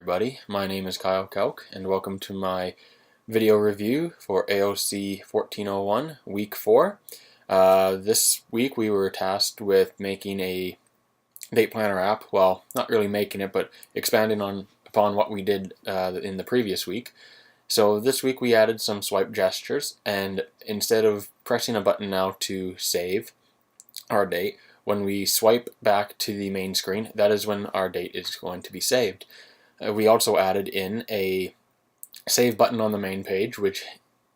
Everybody, my name is Kyle Kauk and welcome to my video review for AOC 1401 week 4. This week we were tasked with making a date planner app. Well, not really making it, but expanding upon what we did in the previous week. So this week we added some swipe gestures, and instead of pressing a button now to save our date, when we swipe back to the main screen, that is when our date is going to be saved. We also added in a save button on the main page, which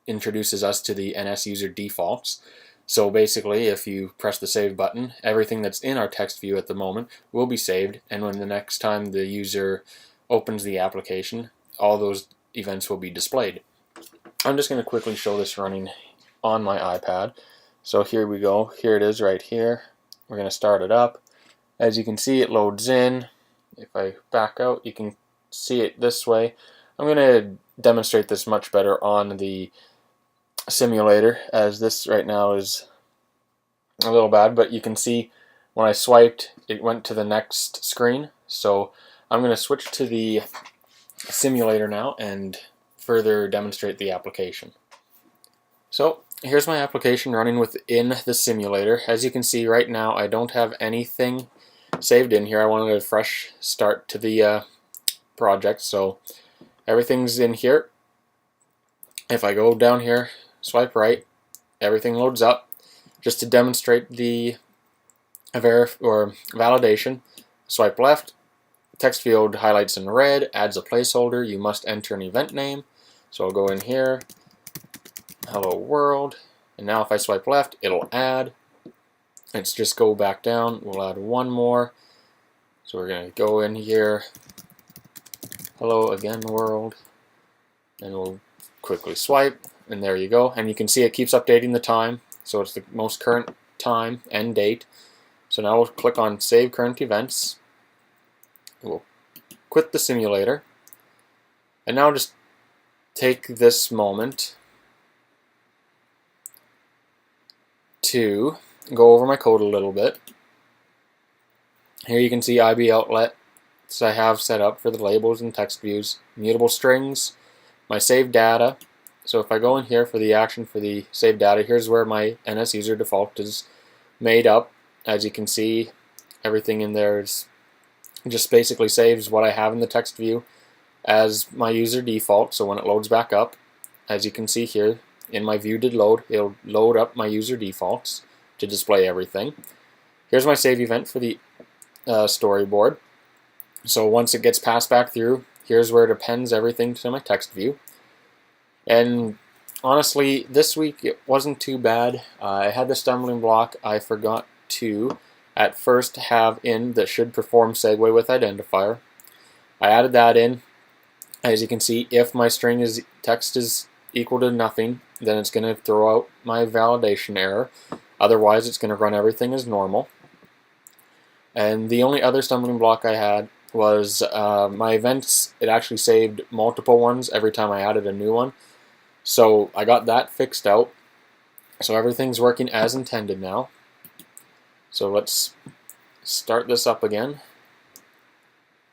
introduces us to the NS user defaults. So basically, if you press the save button, everything that's in our text view at the moment will be saved, and when the next time the user opens the application, all those events will be displayed. I'm just going to quickly show this running on my iPad. So here we go. Here it is right here. We're going to start it up. As you can see, it loads in. If I back out, you can see it this way. I'm going to demonstrate this much better on the simulator, as this right now is a little bad, but you can see when I swiped it went to the next screen. So I'm going to switch to the simulator now and further demonstrate the application. So here's my application running within the simulator. As you can see right now, I don't have anything saved in here. I wanted a fresh start to the project, so everything's in here. If I go down here, swipe right, everything loads up. Just to demonstrate the validation, swipe left, text field highlights in red, adds a placeholder. You must enter an event name. So I'll go in here, hello world, and now if I swipe left, it'll add. Let's just go back down. We'll add one more. So we're going to go in here, hello again world, and we'll quickly swipe, and there you go. And you can see it keeps updating the time, so it's the most current time and date. So now we'll click on Save Current Events. We'll quit the simulator, and now just take this moment to go over my code a little bit. Here you can see IB outlet. So I have set up for the labels and text views, mutable strings, my saved data. So if I go in here for the action for the saved data, here's where my NS user default is made up. As you can see, everything in there is just basically saves what I have in the text view as my user default. So when it loads back up, as you can see here in my view did load, it'll load up my user defaults to display everything. Here's my save event for the storyboard. So once it gets passed back through, here's where it appends everything to my text view. And honestly, this week it wasn't too bad. I had the stumbling block. I forgot to at first have in that should perform segue with identifier. I added that in. As you can see, if my string is text is equal to nothing, then it's going to throw out my validation error. Otherwise, it's going to run everything as normal. And the only other stumbling block I had was my events. It actually saved multiple ones every time I added a new one. So I got that fixed out. So everything's working as intended now. So let's start this up again.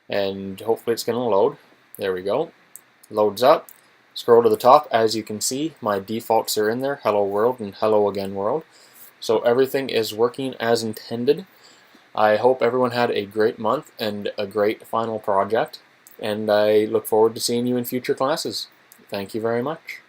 And hopefully it's going to load. There we go. Loads up. Scroll to the top. As you can see, my defaults are in there. Hello world and hello again world. So everything is working as intended. I hope everyone had a great month and a great final project, and I look forward to seeing you in future classes. Thank you very much.